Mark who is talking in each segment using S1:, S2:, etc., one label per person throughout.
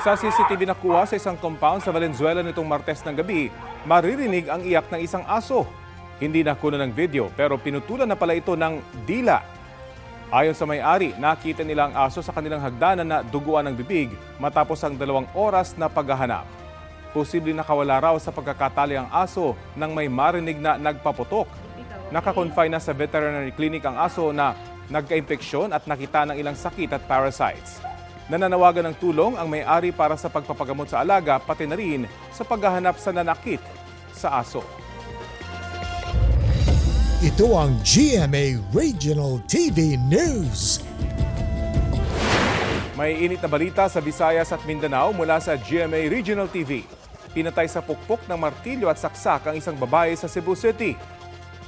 S1: Sa CCTV na kuha sa isang compound sa Valenzuela nitong Martes ng gabi, maririnig ang iyak ng isang aso. Hindi nakuha ng video pero pinutulan na pala ito ng dila. Ayon sa may-ari, nakita nila ang aso sa kanilang hagdanan na duguan ng bibig matapos ang 2 oras na paghahanap. Posible nakawala raw sa pagkakatali ang aso nang may marinig na nagpaputok. Nakakonfine na sa veterinary clinic ang aso na nagka-impeksyon at nakita ng ilang sakit at parasites. Nananawagan ng tulong ang may-ari para sa pagpapagamot sa alaga pati na rin sa paghahanap sa nanakit sa aso.
S2: Ito ang GMA Regional TV News.
S1: May init na balita sa Visayas at Mindanao mula sa GMA Regional TV. Pinatay sa pukpok ng martilyo at saksak ang isang babae sa Cebu City.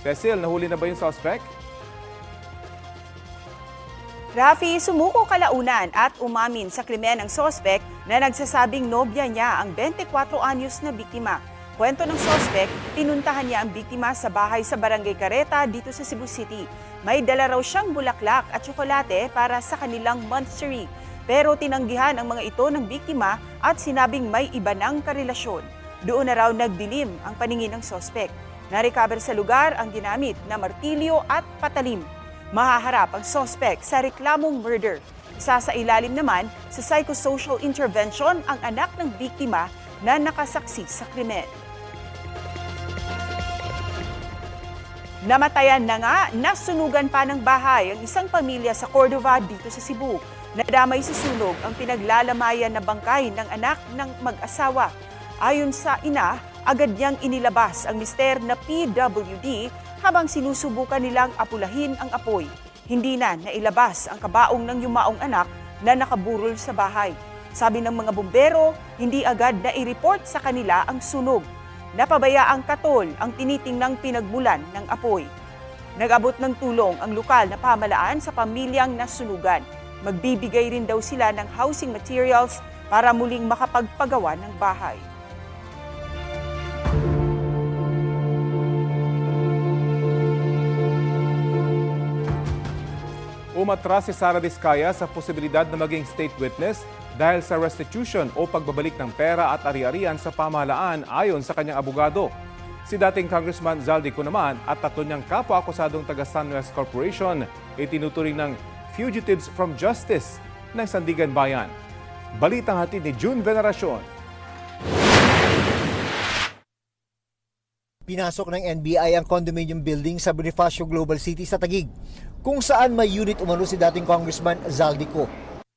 S1: Cecil, nahuli na ba yung suspect?
S3: Rafi, sumuko kalaunan at umamin sa krimen ng suspect na nagsasabing nobya niya ang 24 anyos na biktima. Kwento ng suspect, pinuntahan niya ang biktima sa bahay sa Barangay Careta dito sa Cebu City. May dala raw siyang bulaklak at tsokolate para sa kanilang monthsary. Pero tinanggihan ang mga ito ng biktima at sinabing may iba ng karelasyon. Doon na raw nagdilim ang paningin ng suspect. Narecover sa lugar ang ginamit na martilyo at patalim. Mahaharap ang suspect sa reklamong murder. Isa sa ilalim naman sa psychosocial intervention ang anak ng biktima na nakasaksi sa krimen. Namatayan na nga, nasunugan pa ng bahay ang isang pamilya sa Cordova dito sa Cebu. Nadamay sa sunog ang pinaglalamayan na bangkay ng anak ng mag-asawa. Ayon sa ina, agad niyang inilabas ang mister na PWD habang sinusubukan nilang apulahin ang apoy. Hindi na nailabas ang kabaong ng yumaong anak na nakaburol sa bahay. Sabi ng mga bumbero, hindi agad na i-report sa kanila ang sunog. Napabayaang katol ang tinitingnang pinagmulan ng apoy. Nag-abot ng tulong ang lokal na pamahalaan sa pamilyang nasunugan. Magbibigay rin daw sila ng housing materials para muling makapagpagawa ng bahay.
S1: Umatras si Sara Diskaya sa posibilidad na maging state witness dahil sa restitution o pagbabalik ng pera at ari-arian sa pamahalaan ayon sa kanyang abogado. Si dating Congressman Zaldico naman at 3 niyang kapwa-akusadong taga Sunwest Corporation itinuturing ng fugitives from justice ng Sandigan Bayan. Balitang hatid ni June Veneracion.
S4: Pinasok ng NBI ang condominium building sa Bonifacio Global City sa Taguig, kung saan may unit umano si dating Congressman Zaldico.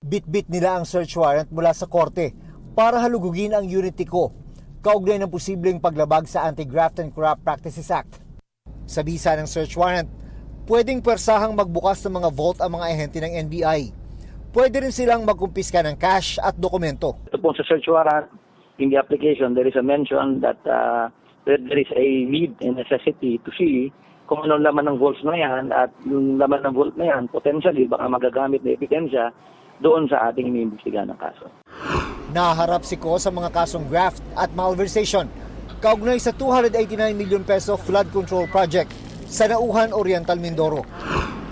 S4: Bit-bit nila ang search warrant mula sa korte para halugugin ang unit ko, kaugnay ng posibleng paglabag sa Anti-Graft and Corrupt Practices Act. Sa bisa ng search warrant, pwedeng persahang magbukas ng mga vault ang mga ahente ng NBI. Pwede rin silang magkumpiska ng cash at dokumento.
S5: Ito po sa search warrant, in the application, there is a mention that there is a need and necessity to see kung anong laman ng vaults na yan at yung laman ng vault na yan, potentially baka magagamit na ebidensya doon sa ating iniimbestigahan ng kaso.
S4: Naharap si Ko sa mga kasong graft at malversation, kaugnay sa 289 million peso flood control project sa Nauhan Oriental, Mindoro.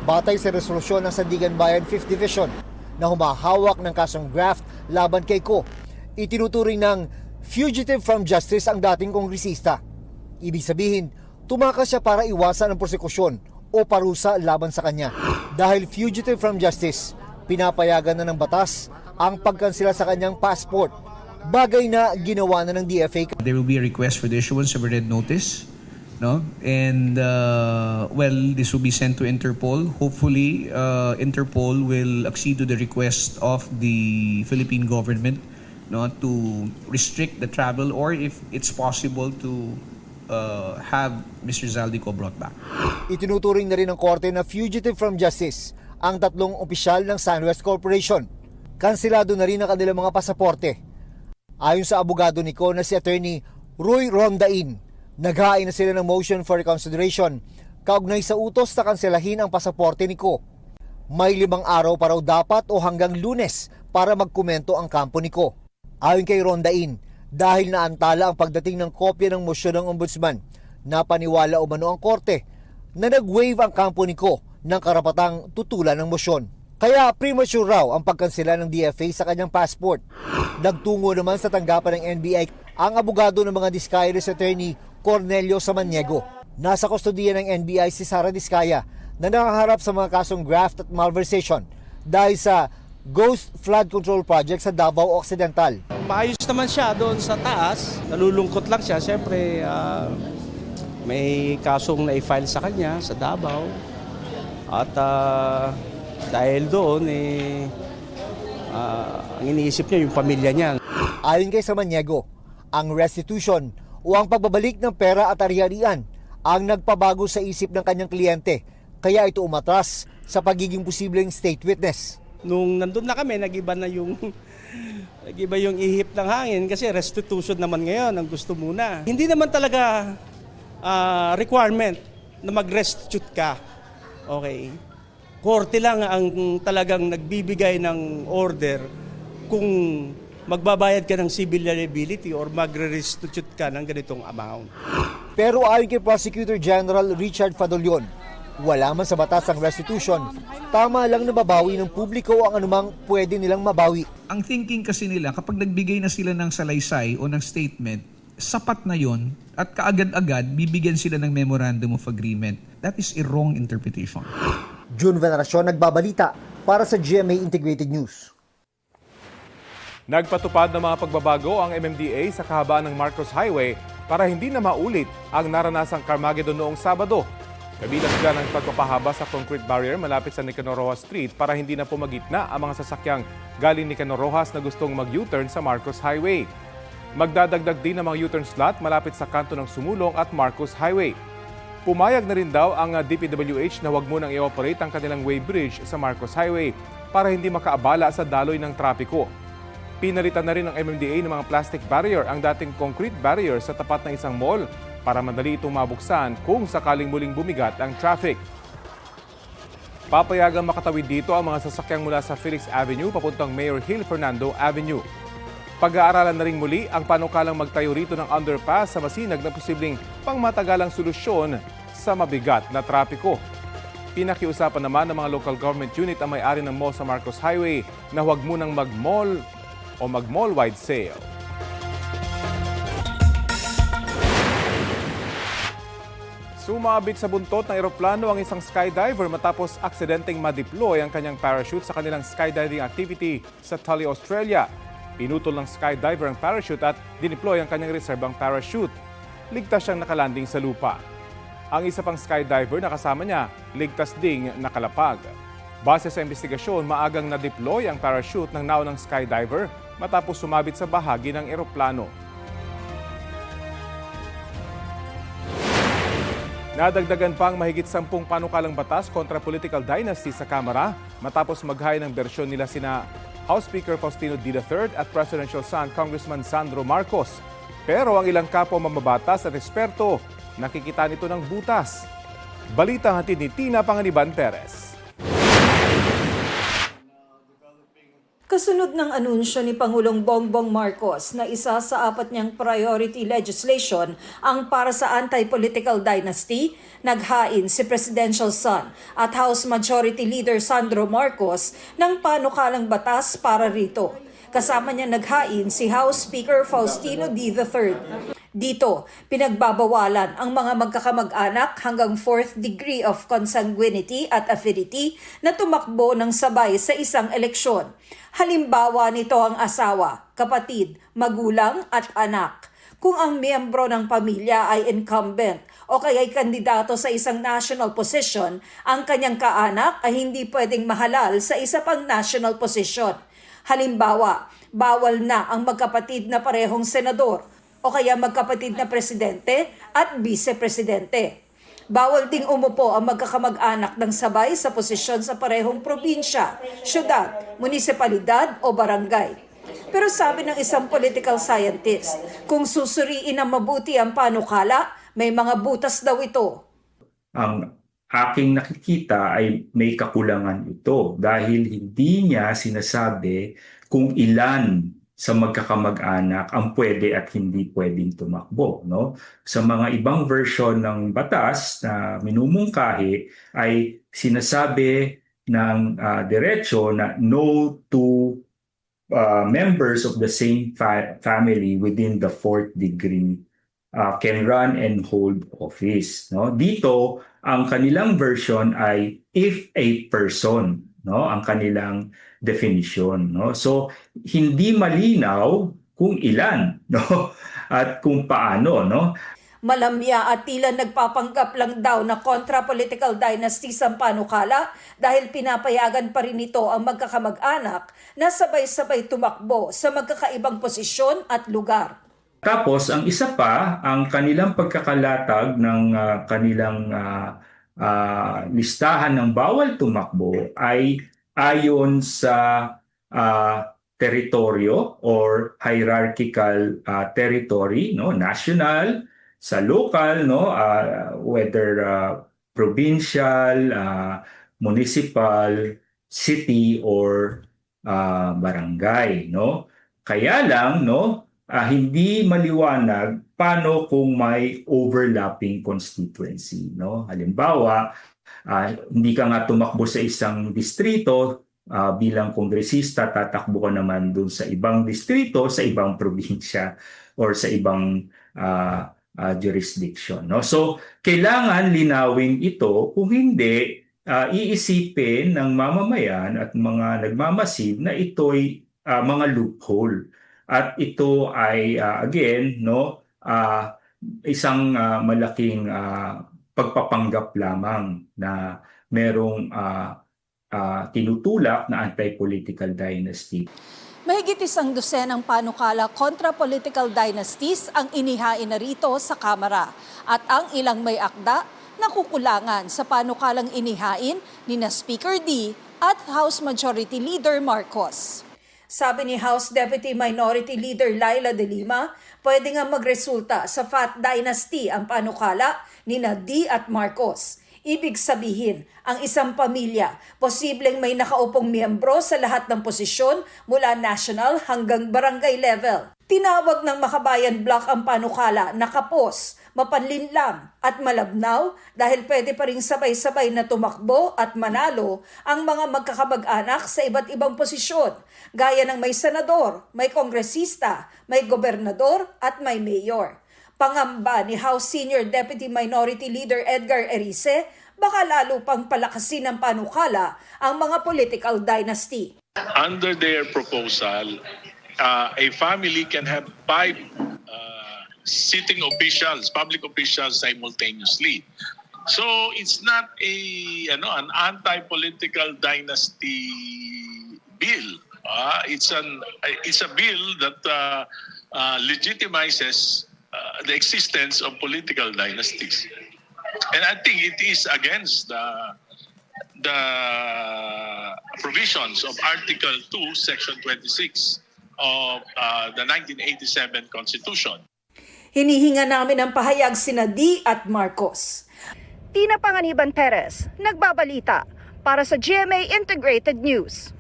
S4: Batay sa resolusyon ng Sandigan Bayan 5th Division na humahawak ng kasong graft laban kay Ko, itinuturing ng fugitive from justice ang dating kongresista. Ibig sabihin, tumakas siya para iwasan ang prosekusyon o parusa laban sa kanya. Dahil fugitive from justice, pinapayagan na ng batas ang pagkansela sa kanyang passport, bagay na ginawa na ng DFA.
S6: There will be a request for the issuance of a red notice, no? And this will be sent to Interpol. Hopefully, Interpol will accede to the request of the Philippine government, no, to restrict the travel or if it's possible to have Mr. Zaldico brought back.
S4: Itinuturing na rin ng korte na fugitive from justice ang 3 opisyal ng Sunwest Corporation. Kansilado na rin ang kanilang mga pasaporte. Ayon sa abogado ni Ko na si Attorney Roy Rondain, naghain na sila ng motion for reconsideration kaugnay sa utos na kanselahin ang pasaporte ni Ko. May 5 araw pa raw dapat o hanggang Lunes para magkomento ang kampo ni Ko. Ayon kay Rondain, dahil naantala ang pagdating ng kopya ng mosyon ng ombudsman, napaniwala umano ang korte na nag-waive ang kampo ni Ko ng karapatang tutulan ng mosyon. Kaya premature raw ang pagkansela ng DFA sa kanyang passport. Nagtungo naman sa tanggapan ng NBI ang abogado ng mga Discaya's attorney Cornelio Samaniego. Nasa kustodiya ng NBI si Sara Discaya na nakaharap sa mga kasong graft at malversation dahil sa Ghost Flood Control Project sa Davao Occidental.
S7: Maayos naman siya doon sa taas. Nalulungkot lang siya. Siyempre, may kasong na-file sa kanya sa Davao. At dahil doon, ang iniisip niya yung pamilya niya.
S4: Ayon kay Samaniego, ang restitution o ang pagbabalik ng pera at ari-arian ang nagpabago sa isip ng kanyang kliyente. Kaya ito umatras sa pagiging posibleng state witness.
S7: Nung nandun na kami, nag-iba yung ihip ng hangin kasi restitution naman ngayon ang gusto muna. Hindi naman talaga requirement na mag-restitute ka. Okay. Korte lang ang talagang nagbibigay ng order kung magbabayad ka ng civil liability or magre-restitute ka ng ganitong amount.
S4: Pero ayon kay Prosecutor General Richard Fadolion, wala man sa batas ang restitution, tama lang na babawi ng publiko ang anumang pwede nilang mabawi.
S6: Ang thinking kasi nila, kapag nagbigay na sila ng salaysay o ng statement, sapat na yon at kaagad-agad bibigyan sila ng memorandum of agreement. That is a wrong interpretation.
S4: June Veneracion, nagbabalita para sa GMA Integrated News.
S1: Nagpatupad ng mga pagbabago ang MMDA sa kahabaan ng Marcos Highway para hindi na maulit ang naranasang Carmageddon noong Sabado. Kabilang dyan ang pagpapahaba sa concrete barrier malapit sa Nicanor Rojas Street para hindi na pumagitna ang mga sasakyang galing Nicanor Rojas na gustong mag-U-turn sa Marcos Highway. Magdadagdag din ng mga U-turn slot malapit sa kanto ng Sumulong at Marcos Highway. Pumayag na rin daw ang DPWH na huwag munang i-operate ang kanilang way bridge sa Marcos Highway para hindi makaabala sa daloy ng trapiko. Pinalitan na rin ng MMDA ng mga plastic barrier ang dating concrete barrier sa tapat ng isang mall para madali itong mabuksan kung sakaling muling bumigat ang traffic. Papayagang makatawid dito ang mga sasakyang mula sa Felix Avenue papuntang Mayor Hill Fernando Avenue. Pag-aaralan na rin muli ang panukalang magtayo rito ng underpass sa masinag na posibleng pangmatagalang solusyon sa mabigat na trapiko. Pinakiusapan naman ng mga local government unit ang may-ari ng mall sa Marcos Highway na huwag munang mag-mall o mag-mall-wide sale. Sumabit sa buntot ng eroplano ang isang skydiver matapos aksidenteng ma-deploy ang kanyang parachute sa kanilang skydiving activity sa Tully, Australia. Pinutol ng skydiver ang parachute at dineploy ang kanyang reserbang parachute. Ligtas siyang nakalanding sa lupa. Ang isa pang skydiver na kasama niya, ligtas ding nakalapag. Base sa investigasyon, maagang na-deploy ang parachute ng naunang skydiver matapos sumabit sa bahagi ng eroplano. Nadagdagan pang mahigit 10 panukalang batas kontra political dynasty sa Kamara matapos maghain ng bersyon nila sina House Speaker Faustino D. III at Presidential son Congressman Sandro Marcos. Pero ang ilang kapwa mamabatas at eksperto, nakikita nito ng butas. Balita hatid ni Tina Panganiban Perez.
S8: Kasunod ng anunsyo ni Pangulong Bongbong Marcos na isa sa 4 niyang priority legislation ang para sa anti-political dynasty, naghain si Presidential son at House Majority Leader Sandro Marcos ng panukalang batas para rito. Kasama niya naghain si House Speaker Faustino D. III. Dito, pinagbabawalan ang mga magkakamag-anak hanggang 4th degree of consanguinity at affinity na tumakbo ng sabay sa isang eleksyon. Halimbawa nito ang asawa, kapatid, magulang at anak. Kung ang miyembro ng pamilya ay incumbent o kaya'y kandidato sa isang national position, ang kanyang kaanak ay hindi pwedeng mahalal sa isa pang national position. Halimbawa, bawal na ang magkapatid na parehong senador o kaya magkapatid na presidente at vice-presidente. Bawal ding umupo ang magkakamag-anak ng sabay sa posisyon sa parehong probinsya, syudad, munisipalidad o barangay. Pero sabi ng isang political scientist, kung susuriin ng mabuti ang panukala, may mga butas daw ito.
S9: Ang aking nakikita ay may kakulangan ito dahil hindi niya sinasabi kung ilan sa magkakamag-anak ang pwede at hindi pwedeng tumakbo, no? Sa mga ibang version ng batas na minumungkahi ay sinasabi ng diretso na no two members of the same family within the fourth degree can run and hold office. No? Dito, ang kanilang version ay if a person, no? Ang kanilang definition. No? So, hindi malinaw kung ilan, no? At kung paano. No?
S8: Malamya at tila nagpapanggap lang daw na kontra-political dynasty sa panukala dahil pinapayagan pa rin ito ang magkakamag-anak na sabay-sabay tumakbo sa magkakaibang posisyon at lugar.
S9: Tapos, ang isa pa, ang kanilang pagkakalatag ng kanilang listahan ng bawal tumakbo ay ayon sa teritoryo or hierarchical territory, no, national, sa local, no, whether provincial, municipal, city or barangay, no. Kaya lang, no, hindi maliwanag paano kung may overlapping constituency, no. Halimbawa, hindi ka nga tumakbo sa isang distrito, bilang kongresista, tatakbo ka naman dun sa ibang distrito, sa ibang probinsya or sa ibang jurisdiction. No? So, kailangan linawin ito, kung hindi, iisipin ng mamamayan at mga nagmamasid na ito'y mga loophole. At ito ay, again, no, isang malaking pagpapanggap lamang na merong tinutulak na anti-political dynasty.
S8: Mahigit 100 panukala kontra political dynasties ang inihain na rito sa Kamara at ang ilang may akda na kukulangan sa panukalang inihain ni na Speaker D at House Majority Leader Marcos. Sabi ni House Deputy Minority Leader Laila De Lima, pwede nga magresulta sa Fat Dynasty ang panukala ni na D at Marcos. Ibig sabihin, ang isang pamilya, posibleng may nakaupong miyembro sa lahat ng posisyon mula national hanggang barangay level. Tinawag ng Makabayan Bloc ang panukala na kapos, mapanlinlang at malabnaw dahil pwede pa rin sabay-sabay na tumakbo at manalo ang mga magkakamag-anak sa iba't ibang posisyon, gaya ng may senador, may kongresista, may gobernador at may mayor. Pangamba ni House Senior Deputy Minority Leader Edgar Erice, baka lalo pang palakasin ng panukala ang mga political dynasty.
S10: Under their proposal, a family can have 5 sitting officials, public officials simultaneously. So it's not an anti-political dynasty bill. It's a bill that legitimizes the existence of political dynasties. And I think it is against the provisions of Article 2, Section 26 of the 1987 Constitution.
S8: Hinihinga namin ang pahayag sina D at Marcos.
S3: Tina Panganiban Perez, nagbabalita para sa GMA Integrated News.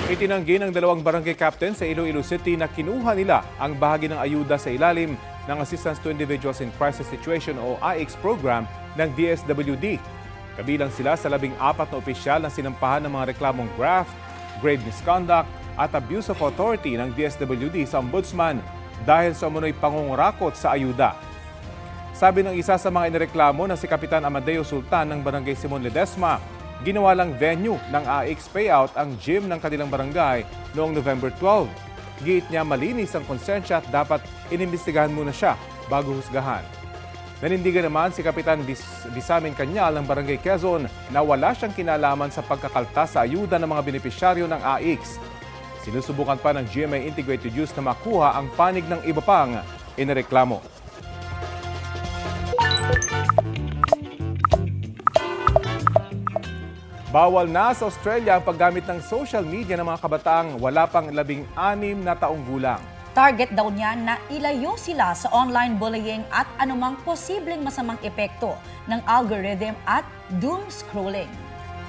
S1: Itinanggi ng 2 barangay captain sa Iloilo City na kinuha nila ang bahagi ng ayuda sa ilalim ng Assistance to Individuals in Crisis Situation o AICS program ng DSWD. Kabilang sila sa 14 na opisyal na sinampahan ng mga reklamong graft, grave misconduct at abuse of authority ng DSWD sa ombudsman dahil sa umunoy pangungurakot sa ayuda. Sabi ng isa sa mga inireklamo na si Kapitan Amadeo Sultan ng Barangay Simon Ledesma, ginawa lang venue ng AICS payout ang gym ng kanilang barangay noong November 12. Giit niya malinis ang konsensya at dapat inimbestigahan muna siya bago husgahan. Nanindigan naman si Kapitan Bisamin Kanyal ng Barangay Quezon na wala siyang kinalaman sa pagkakalta sa ayuda ng mga benepisyaryo ng AICS. Sinusubukan pa ng GMA Integrated News na makuha ang panig ng iba pang inireklamo. Bawal na sa Australia ang paggamit ng social media ng mga kabataang wala pang 16 na taong gulang.
S11: Target daw niya na ilayo sila sa online bullying at anumang posibleng masamang epekto ng algorithm at doom scrolling.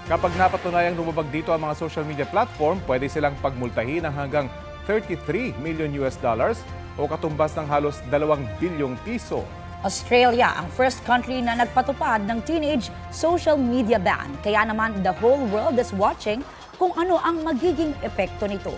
S1: Kapag napatunayang lumabag dito ang mga social media platform, pwede silang pagmultahin ng hanggang $33 million o katumbas ng halos 2 bilyong piso.
S11: Australia ang first country na nagpatupad ng teenage social media ban. Kaya naman the whole world is watching kung ano ang magiging epekto nito.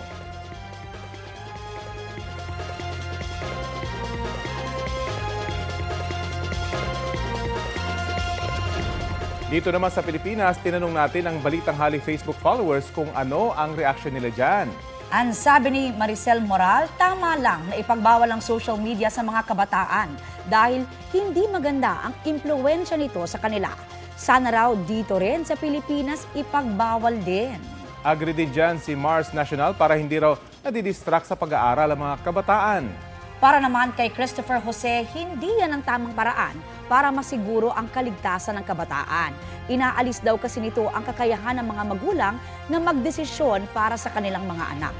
S1: Dito naman sa Pilipinas, tinanong natin ang Balitang Hali Facebook followers kung ano ang reaksyon nila dyan.
S11: Ang sabi ni Maricel Moral, tama lang na ipagbawal ang social media sa mga kabataan dahil hindi maganda ang impluwensya nito sa kanila. Sana raw dito rin sa Pilipinas ipagbawal din.
S1: Agree din dyan si Mars National para hindi raw nadidistract sa pag-aaral ang mga kabataan.
S11: Para naman kay Christopher Jose, hindi yan ang tamang paraan para masiguro ang kaligtasan ng kabataan. Inaalis daw kasi nito ang kakayahan ng mga magulang na magdesisyon para sa kanilang mga anak.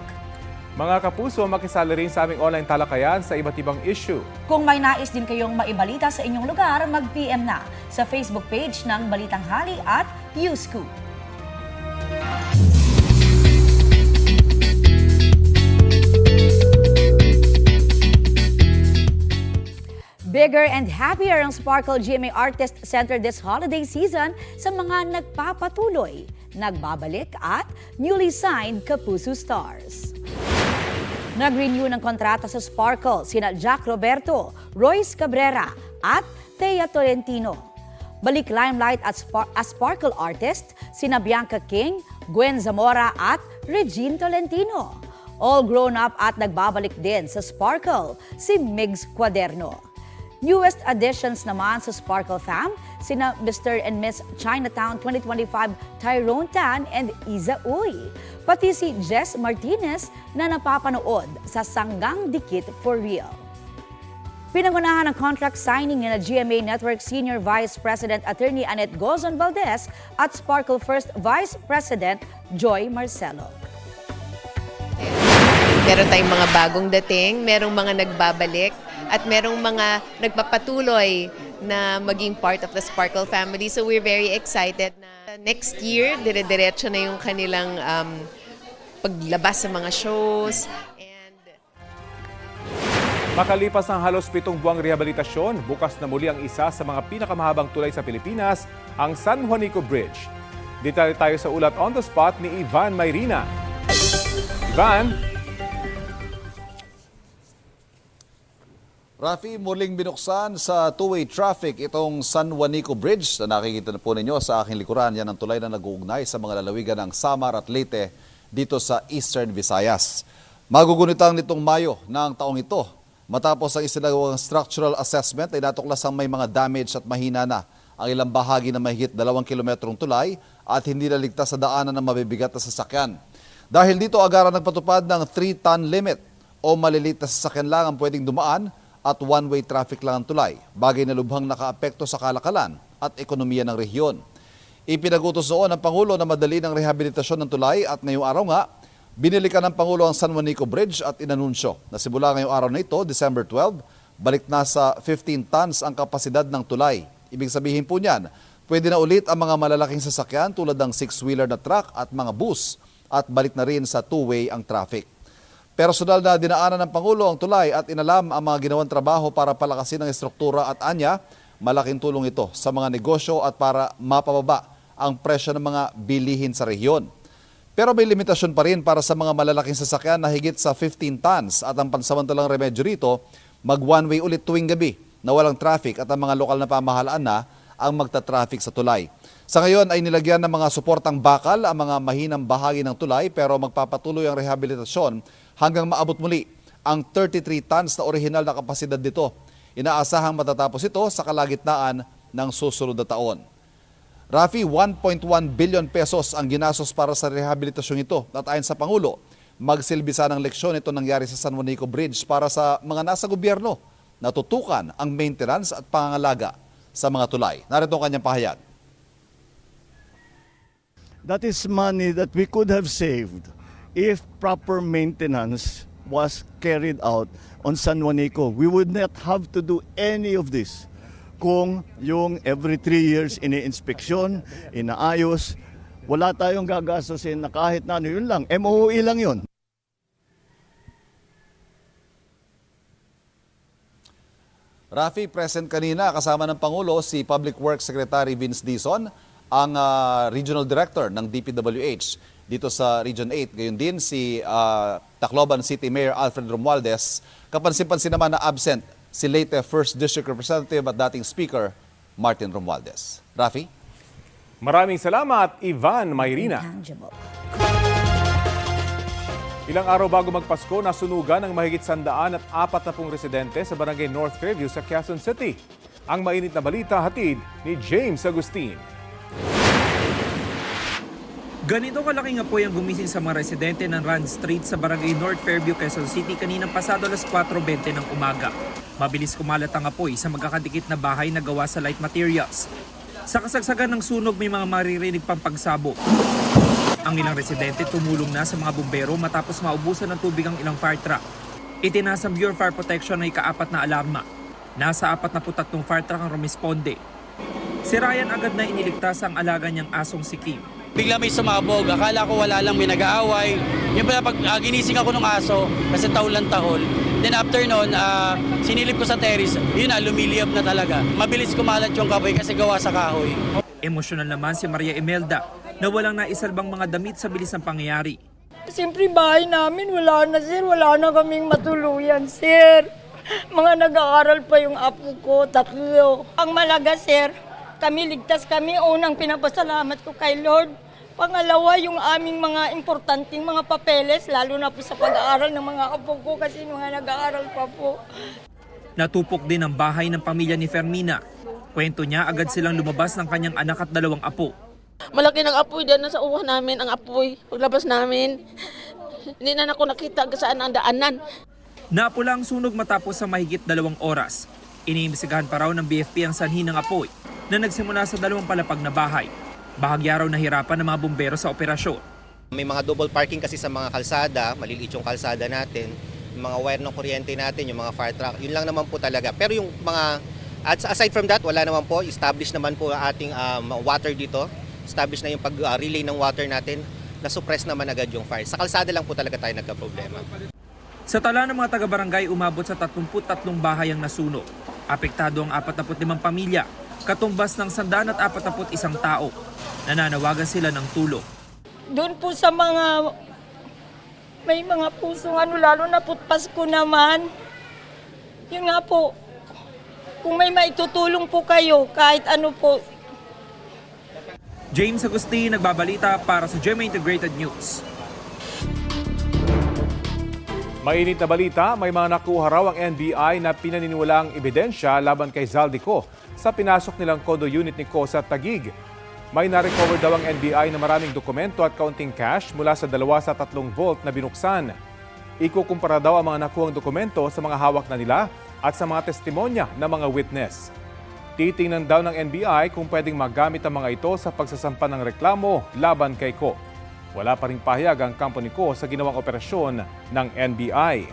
S1: Mga kapuso, makisali rin sa aming online talakayan sa iba't ibang issue.
S11: Kung may nais din kayong maibalita sa inyong lugar, mag-PM na sa Facebook page ng Balitang Hali at YouScoop. Bigger and happier ang Sparkle GMA Artist Center this holiday season sa mga nagpapatuloy, nagbabalik at newly signed Kapuso Stars. Nag-renew ng kontrata sa Sparkle sina Jack Roberto, Royce Cabrera at Thea Tolentino. Balik limelight as Sparkle artist sina Bianca King, Gwen Zamora at Regine Tolentino. All grown up at nagbabalik din sa Sparkle si Migs Cuaderno. Newest additions naman sa Sparkle fam, sina Mr. and Miss Chinatown 2025 Tyrone Tan and Iza Uy. Pati si Jess Martinez na napapanood sa Sanggang Dikit for Real. Pinangunahan ng contract signing ni na GMA Network Senior Vice President Attorney Annette Gozon Valdez at Sparkle First Vice President Joy Marcelo.
S12: Meron tayong mga bagong dating, merong mga nagbabalik, at merong mga nagpapatuloy na maging part of the Sparkle family. So we're very excited na next year, dire-diretso na yung kanilang paglabas sa mga shows.
S1: Makalipas ng halos 7 buwang rehabilitasyon, bukas na muli ang isa sa mga pinakamahabang tulay sa Pilipinas, ang San Juanico Bridge. Dito tayo sa ulat on the spot ni Ivan Mayrina. Ivan?
S13: Rafi, muling binuksan sa two-way traffic itong San Juanico Bridge na nakikita na po ninyo sa aking likuran. Yan ang tulay na nag-uugnay sa mga lalawigan ng Samar at Leyte dito sa Eastern Visayas. Magugunitang nitong Mayo ng taong ito. Matapos ang isinagawang structural assessment ay natuklasang may mga damage at mahina na ang ilang bahagi na mahigit 2 kilometrong tulay at hindi naligtas sa daanan ng mabibigat na sasakyan. Dahil dito agaran nagpatupad ng 3-ton limit o maliliit na sasakyan lang ang pwedeng dumaan at one-way traffic lang ang tulay, bagay na lubhang nakaapekto sa kalakalan at ekonomiya ng rehiyon. Ipinagutos noon ng Pangulo na madali ng rehabilitasyon ng tulay at ngayong araw nga, binilikan ng Pangulo ang San Juanico Bridge at inanunsyo na simula ngayong araw na ito, December 12, balik na sa 15 tons ang kapasidad ng tulay. Ibig sabihin po niyan, pwede na ulit ang mga malalaking sasakyan tulad ng 6-wheeler na truck at mga bus at balik na rin sa two-way ang traffic. Personal na dinaanan ng Pangulo ang tulay at inalam ang mga ginawang trabaho para palakasin ang estruktura at anya, malaking tulong ito sa mga negosyo at para mapababa ang presyo ng mga bilihin sa rehiyon. Pero may limitasyon pa rin para sa mga malalaking sasakyan na higit sa 15 tons at ang pansamantalang remedyo rito, mag one-way ulit tuwing gabi na walang traffic at ang mga lokal na pamahalaan na ang magta-traffic sa tulay. Sa ngayon ay nilagyan ng mga suportang bakal ang mga mahinang bahagi ng tulay pero magpapatuloy ang rehabilitasyon hanggang maabot muli ang 33 tons na orihinal na kapasidad nito. Inaasahang matatapos ito sa kalagitnaan ng susunod na taon. Rafi, 1.1 billion pesos ang ginastos para sa rehabilitasyon ito. At ayon sa Pangulo, magsilbisa ng leksyon ito nangyari sa San Juanico Bridge para sa mga nasa gobyerno na tutukan ang maintenance at pangangalaga sa mga tulay. Narito ang kanyang pahayag.
S14: That is money that we could have saved if proper maintenance was carried out on San Juanico. We would not have to do any of this kung yung every 3 years ini-inspeksyon, inaayos, wala tayong gagastusin na kahit na ano, yun lang, MOE lang yun.
S13: Rafi, present kanina kasama ng Pangulo si Public Works Secretary Vince Dizon, ang Regional Director ng DPWH dito sa Region 8. Gayon din si Tacloban City Mayor Alfred Romualdez. Kapansin-pansin naman na absent si Leyte 1st District Representative at dating Speaker Martin Romualdez. Rafi?
S1: Maraming salamat, Ivan Mayrina. Ilang araw bago magpasko, nasunugan ng mahigit 140 residente sa Barangay North Fairview sa Quezon City. Ang mainit na balita hatid ni James Agustin.
S15: Ganito kalaking apoy ang gumising sa mga residente ng Rand Street sa Barangay North Fairview, Quezon City kaninang pasado alas 4:20 ng umaga. Mabilis kumalat ang apoy sa magkakadikit na bahay na gawa sa light materials. Sa kasagsagan ng sunog, may mga maririnig pang pagsabog. Ang ilang residente tumulong na sa mga bumbero matapos maubusan ng tubig ang ilang fire truck. Itinasa ng Bureau of Fire Protection na ika-4 na alarma. Nasa 43 fire truck ang rumisponde. Si Ryan agad na iniligtas ang alaga niyang asong si Kim.
S16: Bigla may sumabog. Akala ko wala lang, may nag-aaway. Yung pala pag ginising ako ng aso, kasi tahol. Then after nun, sinilip ko sa terrace, yun na, lumiliyab na talaga. Mabilis kumalat yung kapoy kasi gawa sa kahoy.
S15: Emosyonal naman si Maria Imelda na walang naisalbang mga damit sa bilis ng pangyayari.
S17: Siyempre bahay namin, wala na sir, wala na kaming matuluyan sir. Mga nag-aaral pa yung apo ko, 3. Ang malaga sir, kami ligtas kami, unang pinapasalamat ko kay Lord. Pangalawa, yung aming mga importanteng mga papeles, lalo na po sa pag-aaral ng mga apo ko kasi mga nag-aaral pa po.
S15: Natupok din ang bahay ng pamilya ni Fermina. Kwento niya, agad silang lumabas ng kanyang anak at 2 apo.
S17: Malaki ng apoy dyan, nasa uwan namin ang apoy. Paglabas namin, hindi na ako nakita saan ang daanan.
S15: Napula ang sunog matapos sa mahigit 2 oras. Iniimbestigahan pa raw ng BFP ang sanhi ng apoy na nagsimula sa 2 palapag na bahay. Bahagya raw nahirapan ng mga bumbero sa operasyon.
S18: May mga double parking kasi sa mga kalsada, maliliit yung kalsada natin, yung mga wire ng kuryente natin, yung mga fire truck, yun lang naman po talaga. Pero yung mga, aside from that, wala naman po, established naman po ang ating water dito, established na yung pag-relay ng water natin, na-suppress naman agad yung fire. Sa kalsada lang po talaga tayo nagka-problema.
S15: Sa tala ng mga taga-barangay, umabot sa 33 bahay ang nasunog. Apektado ang 45 pamilya, katumbas ng 141 tao. Nananawagan sila ng tulong.
S17: Doon po sa mga, may mga pusong lalo na po Pasko naman. Yun nga po, kung may maitutulong po kayo, kahit ano po.
S15: James Agustin, nagbabalita para sa GMA Integrated News.
S1: Mainit na balita, may mga nakuha raw ang NBI na pinaniniwalaang ebidensya laban kay Zaldico sa pinasok nilang condo unit ni Ko sa Taguig. May na-recover daw ang NBI na maraming dokumento at kaunting cash mula sa 2 sa 3 vault na binuksan. Ikukumpara daw ang mga nakuhang dokumento sa mga hawak na nila at sa mga testimonya ng mga witness. Titingnan daw ng NBI kung pwedeng magamit ang mga ito sa pagsasampa ng reklamo laban kay Ko. Wala pa ring pahayag ang company Ko sa ginawang operasyon ng NBI.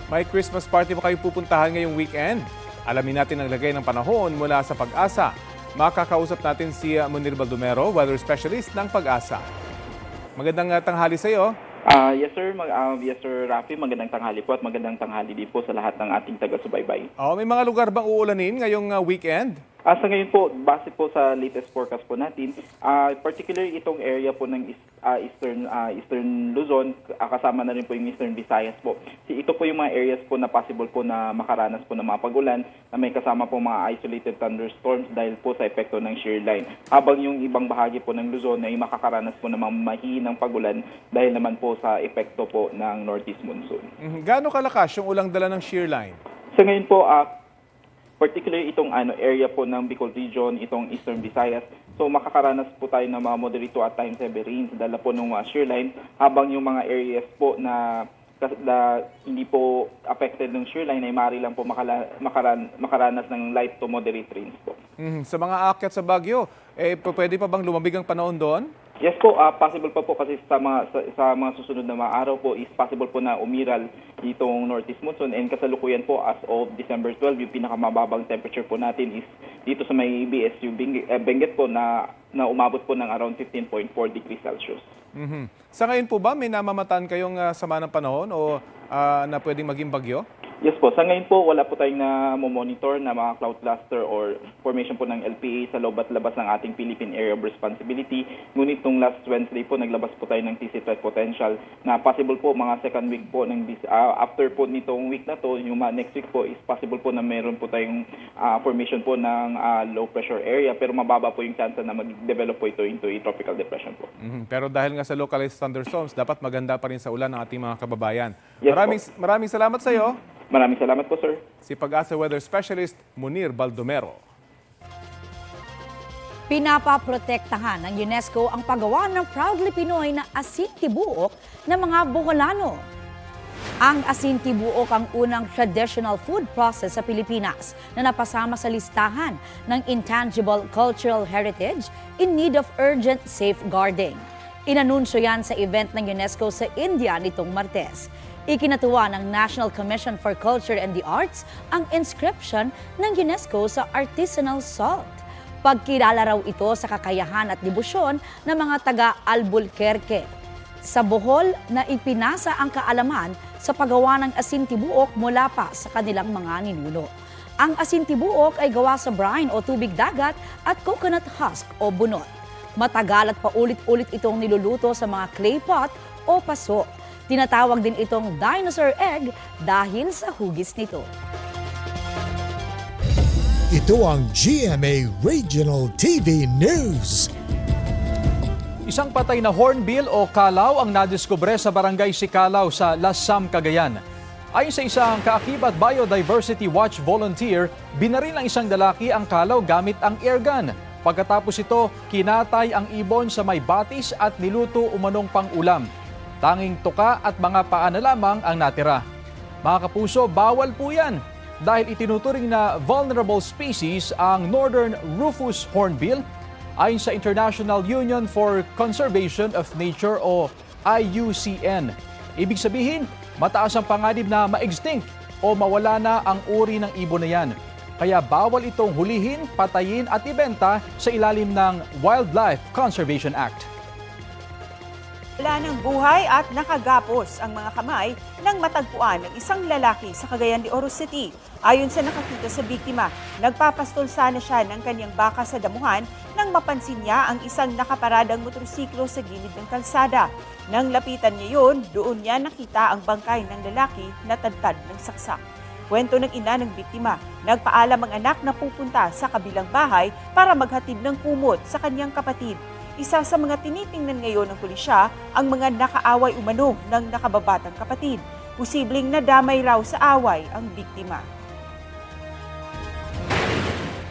S1: May Christmas party pa kayong pupuntahan ngayong weekend? Alamin natin ang lagay ng panahon mula sa Pag-asa. Makakausap natin si Munir Baldomero, weather specialist ng Pag-asa. Magandang tanghali sa iyo.
S19: Yes sir, yes sir Rafi, magandang tanghali po at magandang tanghali din po sa lahat ng ating taga-subaybay.
S1: May mga lugar bang uulanin ngayong weekend?
S19: Sa ngayon po, base po sa latest forecast po natin, particularly itong area po ng Eastern Luzon, kasama na rin po yung Eastern Visayas po. Ito po yung mga areas po na possible po na makaranas po ng mga pagulan na may kasama po mga isolated thunderstorms dahil po sa epekto ng shear line. Habang yung ibang bahagi po ng Luzon ay makakaranas po ng mga mahihinang pagulan dahil naman po sa epekto po ng northeast monsoon.
S1: Gaano kalakas yung ulang dala ng shear line?
S19: Sa ngayon po, particularly itong area po ng Bicol Region, itong Eastern Visayas. So makakaranas po tayo ng mga moderate to at times heavy rains dala po ng shear line, habang yung mga areas po na hindi po affected ng shear line ay maaari lang po makaranas ng light to moderate rains po.
S1: Sa mga aakyat sa Baguio, pwede pa bang lumamig ang panahon doon?
S19: Yes po, possible pa po kasi sa mga susunod na mga araw po is possible po na umiral itong northeast monsoon, and kasalukuyan po as of December 12, yung pinakamababang temperature po natin is dito sa may BSU Benguet po na umabot po ng around 15.4 degrees Celsius.
S1: Sa ngayon po ba may namamataan kayong sama ng panahon o na pwedeng maging bagyo?
S19: Yes po, sa ngayon po wala po tayong na-monitor na mga cloud cluster or formation po ng LPA sa loob at labas ng ating Philippine Area of Responsibility. Ngunit nung last Wednesday po, naglabas po tayo ng TC threat potential na possible po mga second week po ng after po nitong week na to, yung next week po is possible po na meron po tayong formation po ng low pressure area, pero mababa po yung chance na mag-develop po ito into a tropical depression po.
S1: Pero dahil nga sa localized thunderstorms, dapat maganda pa rin sa ulan ng ating mga kababayan.
S19: Yes,
S1: maraming salamat sa iyo.
S19: Maraming salamat po, sir.
S1: Si Pag-asa Weather Specialist Munir Baldomero.
S11: Pinapaprotektahan ng UNESCO ang paggawa ng proudly Pinoy na asin tibuok ng mga Boholano. Ang asin tibuok ang unang traditional food process sa Pilipinas na napasama sa listahan ng Intangible Cultural Heritage in need of urgent safeguarding. Inanunsyo yan sa event ng UNESCO sa India nitong Martes. Ikinatuwa ng National Commission for Culture and the Arts ang inscription ng UNESCO sa artisanal salt. Pagkilala raw ito sa kakayahan at debosyon ng mga taga-Albuquerque. Sa Bohol na ipinasa ang kaalaman sa paggawa ng asin tibuok mula pa sa kanilang mga ninuno. Ang asin tibuok ay gawa sa brine o tubig dagat at coconut husk o bunot. Matagal at paulit-ulit itong niluluto sa mga clay pot o paso. Tinatawag din itong dinosaur egg dahil sa hugis nito.
S2: Ito ang GMA Regional TV News.
S20: Isang patay na hornbill o kalaw ang nadiskubre sa barangay Sicalaw sa Lasam, Cagayan. Ayon sa isang kaakibat Biodiversity Watch volunteer, binaril ng isang lalaki ang kalaw gamit ang airgun. Pagkatapos ito, kinatay ang ibon sa may batis at niluto umanong pang-ulam. Tanging tuka at mga paa na lamang ang natira. Mga kapuso, bawal po yan dahil itinuturing na vulnerable species ang Northern Rufous Hornbill ayon sa International Union for Conservation of Nature o IUCN. Ibig sabihin, mataas ang panganib na ma-extinct o mawala na ang uri ng ibon na yan. Kaya bawal itong hulihin, patayin at ibenta sa ilalim ng Wildlife Conservation Act.
S3: Wala ng buhay at nakagapos ang mga kamay nang matagpuan ng isang lalaki sa Cagayan de Oro City. Ayon sa nakakita sa biktima, nagpapastol sana siya ng kanyang baka sa damuhan nang mapansin niya ang isang nakaparadang motorsiklo sa gilid ng kalsada. Nang lapitan niya yun, doon niya nakita ang bangkay ng lalaki na tadtad ng saksak. Kwento ng ina ng biktima, nagpaalam ang anak na pupunta sa kabilang bahay para maghatid ng kumot sa kanyang kapatid. Isa sa mga tinitingnan ngayon ng pulisya ang mga nakaaway umano ng nakababatang kapatid. Posibleng nadamay raw sa away ang biktima.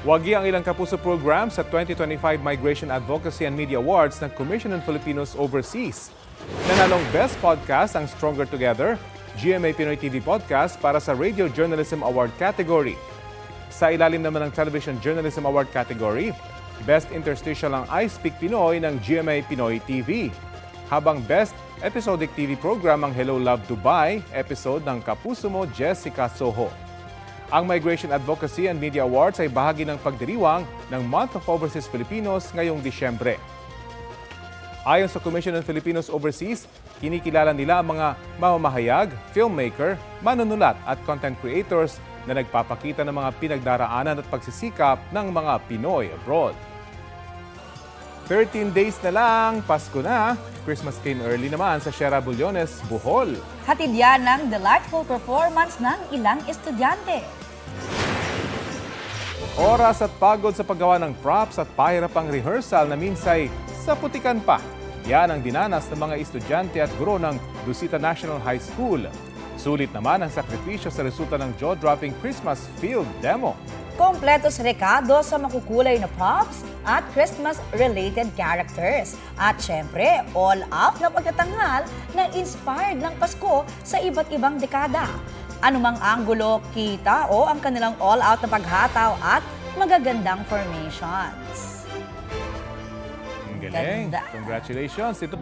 S1: Wagi ang ilang kapuso program sa 2025 Migration Advocacy and Media Awards ng Commission on Filipinos Overseas. Nanalong Best Podcast ang Stronger Together, GMA Pinoy TV Podcast para sa Radio Journalism Award category. Sa ilalim naman ng Television Journalism Award category, Best Interstitial ang I Speak Pinoy ng GMA Pinoy TV. Habang Best Episodic TV Program ang Hello Love Dubai episode ng Kapuso Mo Jessica Soho. Ang Migration Advocacy and Media Awards ay bahagi ng pagdiriwang ng Month of Overseas Filipinos ngayong Disyembre. Ayon sa Commission on Filipinos Overseas, kinikilala nila ang mga mamamahayag, filmmaker, manunulat at content creators na nagpapakita ng mga pinagdaraanan at pagsisikap ng mga Pinoy abroad. 13 days na lang, Pasko na. Christmas came early naman sa Sierra Bullones, Bohol.
S11: Hatid yan ng delightful performance ng ilang estudyante.
S1: Oras at pagod sa paggawa ng props at pahirapang rehearsal na minsay sa putikan pa. Yan ang dinanas ng mga estudyante at guro ng Lucita National High School. Sulit naman ang sakripisyo sa resulta ng jaw-dropping Christmas field demo.
S11: Kompletos rekado sa makukulay na props at Christmas-related characters. At syempre, all-out na pagtatanghal na inspired ng Pasko sa iba't ibang dekada. Anumang anggulo, kita o ang kanilang all-out na paghataw at magagandang formations.
S1: Ang galing.
S11: Ganda.
S1: Congratulations. Ito